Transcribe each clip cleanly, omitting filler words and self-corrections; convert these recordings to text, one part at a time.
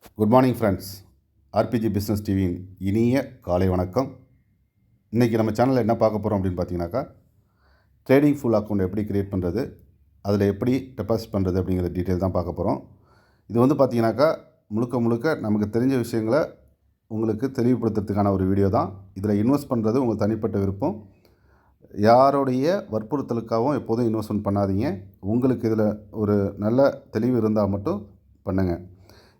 Good morning friends. RPG business டிவியின் இனிய காலை வணக்கம். இன்றைக்கி நம்ம சேனலில் என்ன பார்க்க போகிறோம் அப்படின்னு பார்த்தீங்கன்னாக்கா, ட்ரேடிங் ஃபுல் அக்கௌண்ட் எப்படி க்ரியேட் பண்ணுறது, அதில் எப்படி டெபாசிட் பண்ணுறது அப்படிங்கிற டீட்டெயில் தான் பார்க்க போகிறோம். இது வந்து பார்த்தீங்கன்னாக்கா முழுக்க நமக்கு தெரிஞ்ச விஷயங்களை உங்களுக்கு தெளிவுபடுத்துறதுக்கான ஒரு வீடியோ தான். இதில் இன்வெஸ்ட் பண்ணுறது உங்கள் தனிப்பட்ட விருப்பம். யாருடைய வற்புறுத்தலுக்காகவும் எப்போதும் இன்வெஸ்ட்மெண்ட் பண்ணாதீங்க. உங்களுக்கு இதில் ஒரு நல்ல தெளிவு இருந்தால் மட்டும் பண்ணுங்கள்.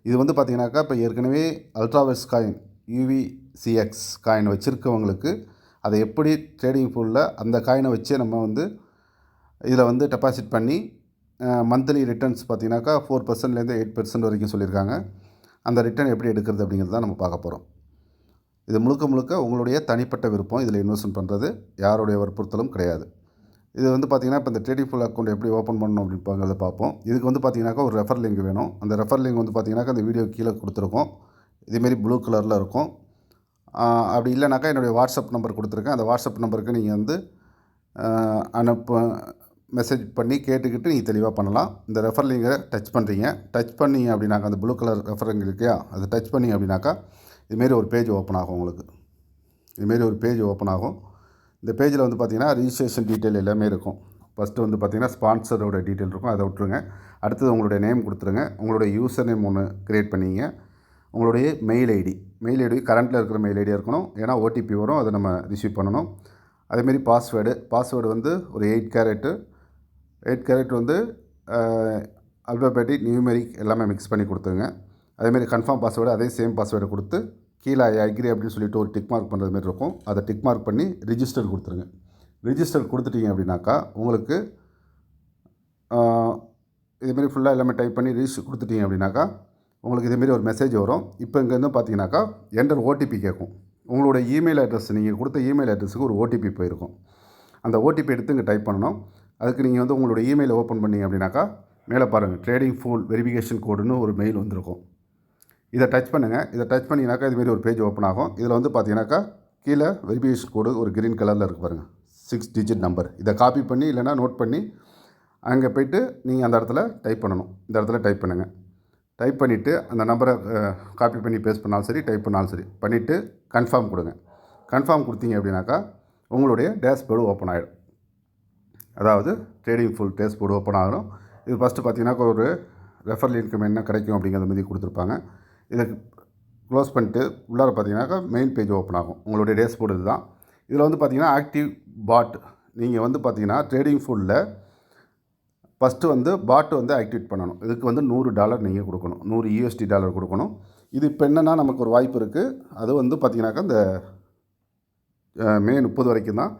இது வந்து பார்த்திங்கனாக்கா இப்போ ஏற்கனவே அல்ட்ராவெஸ் காயின் யூவிசிஎக்ஸ் காயின் வச்சுருக்கவங்களுக்கு அதை எப்படி ட்ரேடிங் ஃபுல்லில் அந்த காயினை வச்சே நம்ம வந்து இதில் வந்து டெபாசிட் பண்ணி மந்த்லி ரிட்டர்ன்ஸ் பார்த்திங்கனாக்கா 4%லேருந்து 8% வரைக்கும் சொல்லியிருக்காங்க. அந்த ரிட்டர்ன் எப்படி எடுக்கிறது அப்படிங்கிறது தான் நம்ம பார்க்க போகிறோம். இது முழுக்க உங்களுடைய தனிப்பட்ட விருப்பம். இதில் இன்வெஸ்ட்மெண்ட் பண்ணுறது யாருடைய வற்புறுத்தலும் கிடையாது. இது வந்து பார்த்திங்கன்னா இப்போ இந்த ட்ரேடிங் ஃபுல் அக்கௌண்ட் எப்படி ஓப்பன் பண்ணணும் அப்படிங்கிறத பார்ப்போம். இதுக்கு வந்து பார்த்திங்கனாக்கா ஒரு ரெஃபர் லிங்க் வேணும். அந்த ரெஃபர் லிங்க் வந்து பார்த்திங்கனாக்கா அந்த வீடியோ கீழே கொடுத்துருக்கோம். இதேமாரி ப்ளூ கலரில் இருக்கும். அப்படி இல்லைனாக்கா என்னுடைய வாட்ஸ்அப் நம்பர் கொடுத்துருக்கேன். அந்த வாட்ஸ்அப் நம்பருக்கு நீங்கள் வந்து மெசேஜ் பண்ணி கேட்டுக்கிட்டு நீங்கள் தெளிவாக பண்ணலாம். இந்த ரெஃபர் லிங்கை டச் பண்ணுறீங்க. டச் பண்ணிங்க அப்படின்னாக்கா அந்த ப்ளூ கலர் ரெஃபர் லிங்க் இருக்கையா, அதை டச் பண்ணிங்க அப்படின்னாக்கா இதுமாரி ஒரு பேஜ் ஓப்பன் ஆகும். உங்களுக்கு இதுமாரி ஒரு பேஜ் ஓப்பன் ஆகும். இந்த பேஜில் வந்து பார்த்திங்கன்னா ரிஜிஸ்ட்ரேஷன் டீட்டெயில் எல்லாமே இருக்கும். ஃபஸ்ட்டு வந்து பார்த்திங்கன்னா ஸ்பான்சரோட டீட்டெயில் இருக்கும், அதை விட்டுருங்க. அடுத்தது உங்களுடைய நேம் கொடுத்துருங்க. உங்களுடைய யூசர் நேம் ஒன்று க்ரியேட் பண்ணிங்க. உங்களுடைய மெயில் ஐடி கரண்ட்டில் இருக்கிற மெயில் ஐடியாக இருக்கணும். ஏன்னா ஓடிபி வரும், அதை நம்ம ரிசீவ் பண்ணணும். அதேமாரி பாஸ்வேர்டு வந்து ஒரு 8 கேரட் வந்து அல்பாபெட்டிக் நியூமெரிக் எல்லாமே மிக்ஸ் பண்ணி கொடுத்துருங்க. அதேமாரி கன்ஃபார்ம் பாஸ்வேர்டு அதே சேம் பாஸ்வேர்டை கொடுத்து கீழே அக்ரி அப்படின்னு சொல்லிட்டு ஒரு டிக் மார்க் பண்ணுறது மாதிரி இருக்கும். அதை டிக் மார்க் பண்ணி ரிஜிஸ்டர் கொடுத்துருங்க. ரிஜிஸ்டர் கொடுத்துட்டீங்க அப்படின்னாக்கா உங்களுக்கு இதுமாரி ஃபுல்லாக எல்லாமே டைப் பண்ணி ரிஜிஸ்டர் கொடுத்துட்டீங்க அப்படின்னாக்கா உங்களுக்கு இதேமாரி ஒரு மெசேஜ் வரும். இப்போ இங்கேருந்து பார்த்தீங்கன்னாக்கா என்டர் ஓடிபி கேட்கும். உங்களோட இமெயில் அட்ரஸ், நீங்கள் கொடுத்த இமெயில் அட்ரஸுக்கு ஒரு ஓடிபி போயிருக்கும். அந்த ஓடிபி எடுத்து இங்கே டைப் பண்ணணும். அதுக்கு நீங்கள் வந்து உங்களோட இமெயிலை ஓப்பன் பண்ணிங்க அப்படின்னாக்கா மேலே பாருங்கள், ட்ரேடிங் ஃபுல் வெரிஃபிகேஷன் கோடுன்னு ஒரு மெயில் வந்திருக்கும். இதை டச் பண்ணுங்கள். இதை டச் பண்ணிங்கனாக்கா இதுமாரி ஒரு பேஜ் ஓப்பன் ஆகும். இதில் வந்து பார்த்தீங்கன்னாக்கா கீழே வெரிஃபிகேஷன் கோடு ஒரு க்ரீன் கலரில் இருக்குது பாருங்கள், 6 டிஜிட் நம்பர். இதை காப்பி பண்ணி இல்லைனா நோட் பண்ணி அங்கே போய்ட்டு நீங்கள் அந்த இடத்துல டைப் பண்ணணும். இந்த இடத்துல டைப் பண்ணுங்கள். டைப் பண்ணிவிட்டு அந்த நம்பரை காப்பி பண்ணி பேஸ்ட் பண்ணாலும் சரி, டைப் பண்ணாலும் சரி பண்ணிவிட்டு கன்ஃபார்ம் கொடுங்க. கன்ஃபார்ம் கொடுத்தீங்க அப்படின்னாக்கா உங்களுடைய டேஷ்போர்டு ஓப்பன் ஆகிடும். அதாவது ட்ரேடிங் ஃபுல் டேஷ்போர்டு ஓப்பன் ஆகணும். இது ஃபஸ்ட்டு பார்த்தீங்கன்னாக்கா ஒரு ரெஃபர் லிங்க் என்ன கிடைக்கும் அப்படிங்கிற மாதிரி கொடுத்துருப்பாங்க. இதை க்ளோஸ் பண்ணிட்டு உள்ளார பார்த்தீங்கன்னாக்கா மெயின் பேஜ் ஓப்பன் ஆகும். உங்களுடைய டேஷ்போர்டு இது தான். இதில் வந்து பார்த்திங்கன்னா ஆக்டிவ் பாட், நீங்கள் வந்து பார்த்திங்கன்னா ட்ரேடிங் ஃபுல்லில் ஃபஸ்ட்டு வந்து பாட்டு வந்து ஆக்டிவேட் பண்ணணும். இதுக்கு வந்து $100 நீங்கள் கொடுக்கணும், $100 கொடுக்கணும். இது இப்போ என்னென்னா நமக்கு ஒரு வாய்ப்பு இருக்குது. அது வந்து பார்த்திங்கனாக்கா இந்த மே 30 வரைக்கும் தான்.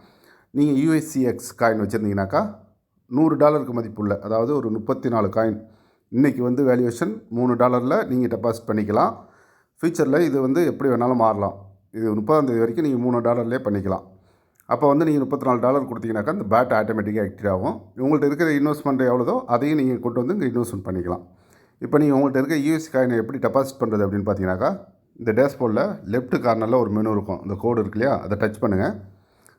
நீங்கள் யூஎஸ்சிஎக்ஸ் காயின் வச்சுருந்தீங்கனாக்கா $100 மதிப்புள்ள, அதாவது ஒரு 34 காயின் இன்றைக்கி வந்து வேல்யூவேஷன் $3 நீங்கள் டெபாசிட் பண்ணிக்கலாம். ஃபியூச்சரில் இது வந்து எப்படி வேணாலும் மாறலாம். இது 30ஆம் தேதி வரைக்கும் நீங்கள் $3 பண்ணிக்கலாம். அப்போ வந்து நீங்கள் $34 கொடுத்தீங்கன்னாக்கா இந்த பேட் ஆட்டோமேட்டிக்காக ஆக்டிவ் ஆகும். உங்கள்கிட்ட இருக்கிற இன்வெஸ்ட்மெண்ட் எவ்வளோதோ அதையும் நீங்கள் கொண்டு வந்து இங்கே இன்வெஸ்ட்மெண்ட் பண்ணிக்கலாம். இப்போ நீங்கள் உங்கள்கிட்ட இருக்க யூஎஸ் காயினை எப்படி டெபாசிட் பண்ணுறது அப்படின்னு பார்த்தீங்கன்னாக்கா இந்த டேஷ்போர்டில் லெஃப்ட் கார்னரில் ஒரு மெனு இருக்கும். இந்த கோடு இருக்கு இல்லையா, அதை டச் பண்ணுங்கள்.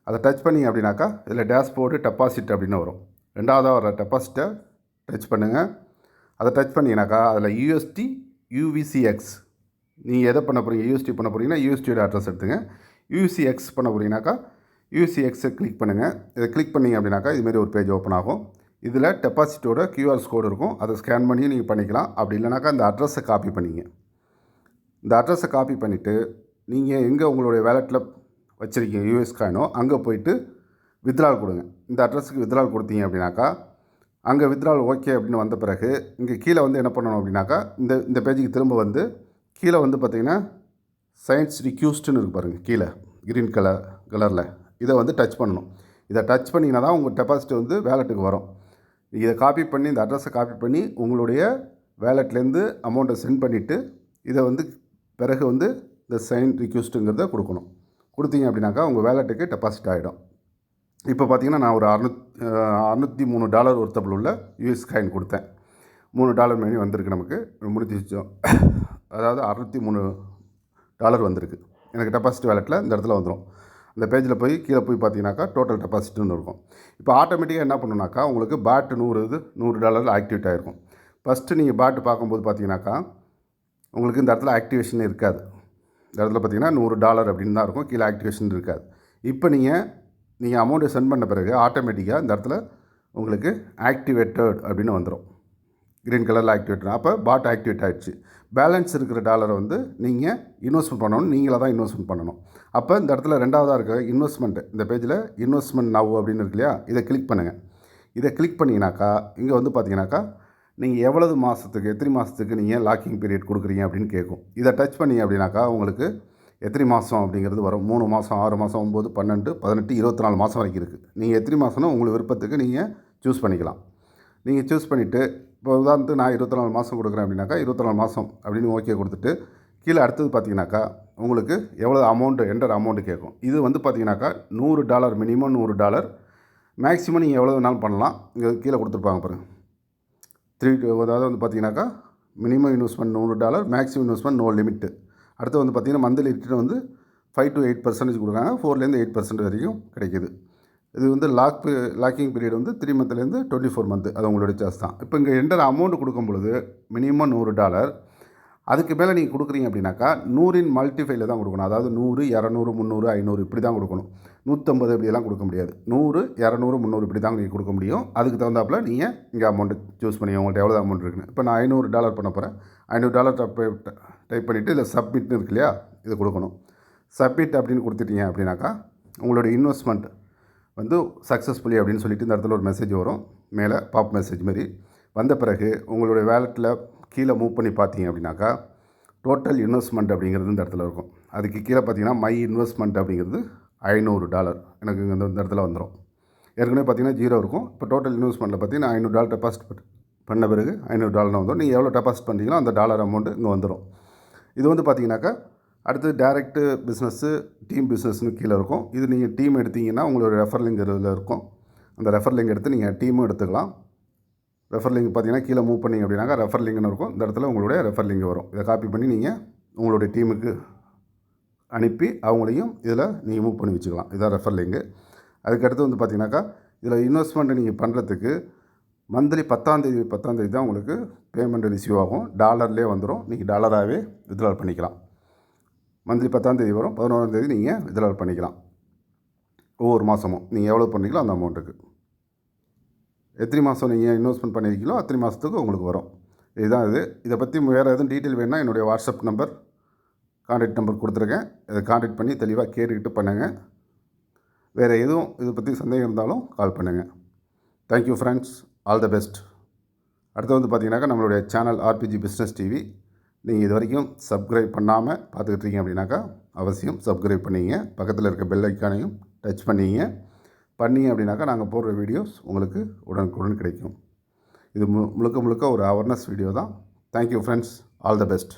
அதை டச் பண்ணிங்க அப்படின்னாக்கா இதில் டேஷ்போர்டு டெபாசிட் அப்படின்னு வரும். ரெண்டாவதாக வர டெபாசிட்டை டச் பண்ணுங்கள். அதை டச் பண்ணிங்கனாக்கா அதில் யூஎஸ்டி யூவிசிஎக்ஸ் நீங்கள் எதை பண்ண போகிறீங்க, யூஎஸ்டி பண்ண போகிறீங்கன்னா யூஎஸ்டியோட அட்ரஸ் எடுத்துங்க. யூசிஎக்ஸ் பண்ண போகிறீங்கனாக்கா யூசிஎக்ஸை கிளிக் பண்ணுங்கள். இதை கிளிக் பண்ணிங்க அப்படின்னாக்கா இதுமாரி ஒரு பேஜ் ஓப்பன் ஆகும். இதில் டெபாசிட்டோட கியூஆர் கோடு இருக்கும். அதை ஸ்கேன் பண்ணி நீங்கள் பண்ணிக்கலாம். அப்படி இல்லைனாக்கா இந்த அட்ரஸை காப்பி பண்ணிங்க. இந்த அட்ரஸை காப்பி பண்ணிவிட்டு நீங்கள் எங்கே உங்களுடைய வேலெட்டில் வச்சுருக்கீங்க யூஎஸ் காயினோ அங்கே போய்ட்டு வித்ட்ரால் கொடுங்க. இந்த அட்ரஸுக்கு வித்ட்ரால் கொடுத்தீங்க அப்படின்னாக்கா அங்கே வித்ட்ரால் ஓகே அப்படின்னு வந்த பிறகு இங்கே கீழே வந்து என்ன பண்ணணும் அப்படின்னாக்கா இந்த பேஜுக்கு திரும்ப வந்து கீழே வந்து பார்த்திங்கன்னா சயின்ஸ் ரிக்யூஸ்டுன்னு இருக்கு பாருங்கள், கீழே க்ரீன் கலரில் இதை வந்து டச் பண்ணணும். இதை டச் பண்ணிங்கன்னா தான் உங்கள் டெபாசிட் வந்து வேலெட்டுக்கு வரும். நீங்கள் இதை காப்பி பண்ணி இந்த அட்ரஸை காப்பி பண்ணி உங்களுடைய வேலெட்லேருந்து அமௌண்ட்டை சென்ட் பண்ணிவிட்டு இதை வந்து பிறகு வந்து இந்த சைன் ரிக்வெஸ்ட்டுங்கிறத கொடுக்கணும். கொடுத்தீங்க அப்படின்னாக்கா உங்கள் வேலெட்டுக்கு டெபாசிட் ஆகிடும். இப்போ பார்த்திங்கன்னா நான் ஒரு $603 ஒர்த்தபிள் உள்ள யூஎஸ் காயின் கொடுத்தேன். $3 மணி வந்திருக்கு, நமக்கு முடிஞ்சிச்சோம். அதாவது $603 வந்திருக்கு எனக்கு டெபாசிட் வேலெட்டில். இந்த இடத்துல வந்துடும். அந்த பேஜில் போய் கீழே போய் பார்த்தீங்கன்னாக்கா டோட்டல் டெபாசிட்னு இருக்கும். இப்போ ஆட்டோமேட்டிக்காக என்ன பண்ணணுனாக்கா உங்களுக்கு பேட் $100 ஆக்டிவேட் ஆகிருக்கும். ஃபஸ்ட்டு நீங்கள் பேட்டு பார்க்கும்போது பார்த்தீங்கன்னாக்கா உங்களுக்கு இந்த இடத்துல ஆக்டிவேஷன் இருக்காது. இந்த இடத்துல பார்த்தீங்கன்னா $100 அப்படின்னு தான் இருக்கும், கீழே ஆக்டிவேஷன் இருக்காது. இப்போ நீங்கள் அமௌண்ட்டை சென்ட் பண்ண பிறகு ஆட்டோமேட்டிக்காக இந்த இடத்துல உங்களுக்கு ஆக்டிவேட்டட் அப்படின்னு வந்துடும். க்ரீன் கலரில் ஆக்டிவேட். அப்போ பாட் ஆக்டிவேட் ஆகிடுச்சு. பேலன்ஸ் இருக்கிற டாலரை வந்து நீங்கள் இன்வெஸ்ட்மெண்ட் பண்ணணும், நீங்களாக தான் இன்வெஸ்ட்மெண்ட் பண்ணணும். அப்போ இந்த இடத்துல ரெண்டாவதாக இருக்க இன்வெஸ்ட்மெண்ட்டு, இந்த பேஜில் இன்வெஸ்ட்மெண்ட் நவ் அப்படின்னு இருக்கு இல்லையா, இதை கிளிக் பண்ணுங்கள். இதை கிளிக் பண்ணிங்கனாக்கா இங்கே வந்து பார்த்தீங்கன்னாக்கா நீங்கள் எவ்வளவு மாதத்துக்கு, எத்தனை மாதத்துக்கு நீங்கள் லாக்கிங் பீரியட் கொடுக்குறீங்க அப்படின்னு கேட்கும். இதை டச் பண்ணி அப்படின்னாக்கா உங்களுக்கு எத்தனை மாதம் அப்படிங்கிறது வரும். 3 மாதம், 6 மாதம், 9, 12, 18, 24 மாதம் வரைக்கும் இருக்குது. நீங்கள் எத்தனை மாதம்னா உங்களுக்கு விருப்பத்துக்கு நீங்கள் சூஸ் பண்ணிக்கலாம். நீங்கள் சூஸ் பண்ணிவிட்டு இப்போ உதாரணத்துக்கு நான் 24 மாதம் கொடுக்குறேன் அப்படின்னாக்கா 24 மாதம் அப்படின்னு ஓகே கொடுத்துட்டு கீழே அடுத்தது பார்த்தீங்கன்னாக்கா உங்களுக்கு எவ்வளோ அமௌண்ட்டு என்டர் அமௌண்ட்டு கேட்கும். இது வந்து பார்த்தீங்கன்னாக்கா $100, மினிமம் $100, மேக்ஸிமம் நீங்கள் எவ்வளோ வேணாலும் பண்ணலாம். இங்கே கீழே கொடுத்துருப்பாங்க பாருங்கள். அதாவது வந்து பார்த்தீங்கன்னாக்கா minimum investment $100, maximum investment no limit. அடுத்து வந்து பார்த்தீங்கன்னா மந்த்லி ரிட்டர்ன் வந்து 5 to 8% கொடுக்குறாங்க. 4லேருந்து 8% வரைக்கும் கிடைக்கிது. இது வந்து லாக்கிங் பீரியட் வந்து 3 மந்த்லேருந்து 24 மந்த்து. அது உங்களுடைய சார்ஜ் தான். இப்போ இங்கே என்டர் அமௌண்ட் கொடுக்கும் பொழுது மினிமம் $100, அதுக்கு மேலே நீங்கள் கொடுக்குறீங்க அப்படின்னாக்கா 100 மல்டிஃபைல தான் கொடுக்கணும். அதாவது 100, 200, 300, 500 இப்படி தான் கொடுக்கணும். 150 இப்படியெல்லாம் கொடுக்க முடியாது. 100, 200, 300 இப்படி தான் நீங்கள் கொடுக்க முடியும். அதுக்கு தகுந்தாப்பில் நீங்கள் இங்கே அமௌண்ட்டு சூஸ் பண்ணி உங்கள்கிட்ட எவ்வளோ அமௌண்ட் இருக்குன்னு. இப்போ நான் $500 பண்ண போகிறேன். $500 டைப் பண்ணிவிட்டு இதில் சப்மிட்னு இருக்கு இல்லையா, இது கொடுக்கணும். சப்மிட் அப்படின்னு கொடுத்துட்டீங்க அப்படின்னாக்கா உங்களுடைய இன்வெஸ்ட்மெண்ட் வந்து சக்ஸஸ்ஃபுல்லி அப்படின்னு சொல்லிட்டு இந்த இடத்துல ஒரு மெசேஜ் வரும். மேலே பாப் மெசேஜ் மாதிரி வந்த பிறகு உங்களுடைய வேலெட்டில் கீழே மூவ் பண்ணி பார்த்தீங்க அப்படின்னாக்கா டோட்டல் இன்வெஸ்ட்மெண்ட் அப்படிங்கிறது இந்த இடத்துல இருக்கும். அதுக்கு கீழே பார்த்தீங்கன்னா மை இன்வெஸ்ட்மெண்ட் அப்படிங்கிறது $500 எனக்கு இந்த இடத்துல வந்துடும். ஏற்கனவே பார்த்தீங்கன்னா 0 இருக்கும். இப்போ டோட்டல் இன்வெஸ்ட்மெண்ட்டில் பார்த்தீங்கன்னா $500 டெபாசிட் பண்ண பிறகு $500 வந்துடும். நீங்கள் எவ்வளோ டெபாசிட் பண்ணுறீங்களோ அந்த டாலர் அமௌண்ட்டு இங்கே வந்துடும். இது வந்து பார்த்தீங்கன்னாக்கா அடுத்து டேரெக்ட்டு பிஸ்னஸ்ஸு, டீம் பிஸ்னஸ்னு கீழே இருக்கும். இது நீங்கள் டீம் எடுத்தீங்கன்னா உங்களோட ரெஃபர் லிங்க் இதில் இருக்கும். அந்த ரெஃபர் லிங்க் எடுத்து நீங்கள் டீமும் எடுத்துக்கலாம். ரெஃபர் லிங்க் பார்த்தீங்கன்னா கீழே மூவ் பண்ணிங்க அப்படின்னாக்கா ரெஃபர் லிங்க்னு இருக்கும். இந்த இடத்துல உங்களுடைய ரெஃபர் லிங்க் வரும். இதை காப்பி பண்ணி நீங்கள் உங்களுடைய டீமுக்கு அனுப்பி அவங்களையும் இதில் நீங்கள் மூவ் பண்ணி வச்சுக்கலாம். இதான் ரெஃபர் லிங்கு. அதுக்கடுத்து வந்து பார்த்தீங்கன்னாக்கா இதில் இன்வெஸ்ட்மெண்ட்டு நீங்கள் பண்ணுறதுக்கு மந்த்லி 10ஆம் தேதி தான் உங்களுக்கு பேமெண்ட் ரிசீவ் ஆகும். டாலர்லேயே வந்துடும். நீங்கள் டாலராகவே வித்ட்ரா பண்ணிக்கலாம். மந்த்லி 10ஆம் தேதி வரும். 11ஆம் தேதி நீங்கள் வித்ட்ரா பண்ணிக்கலாம். ஒவ்வொரு மாதமும் நீங்கள் எவ்வளோ பண்ணுறீங்களோ அந்த அமௌண்ட்டுக்கு எத்தனை மாதம் நீங்கள் இன்வெஸ்ட்மெண்ட் பண்ணியிருக்கீங்களோ அத்தனை மாதத்துக்கு உங்களுக்கு வரும். இதுதான் இது. இதை பற்றி வேறு எதுவும் டீட்டெயில் வேணுன்னா என்னுடைய வாட்ஸ்அப் நம்பர், கான்டாக்ட் நம்பர் கொடுத்துருக்கேன். இதை கான்டாக்ட் பண்ணி தெளிவாக கேட்டுக்கிட்டு பண்ணுங்கள். வேறு எதுவும் இதை பற்றி சந்தேகம் இருந்தாலும் கால் பண்ணுங்கள். Thank you friends, all the best. அடுத்து வந்து பார்த்தீங்கன்னாக்கா நம்மளுடைய சேனல் ஆர்பிஜி பிஸ்னஸ் டிவி நீங்கள் இது வரைக்கும் சப்ஸ்கிரைப் பண்ணாமல் பார்த்துக்கிட்டீங்க அப்படின்னாக்கா அவசியம் சப்ஸ்கிரைப் பண்ணிங்க. பக்கத்தில் இருக்க பெல் ஐக்கானையும் டச் பண்ணிங்க அப்படின்னாக்கா நாங்கள் போடுற வீடியோஸ் உங்களுக்கு உடனுக்குடன் கிடைக்கும். இது முழுக்க ஒரு அவேர்னஸ் வீடியோ தான். Thank you friends, all the best.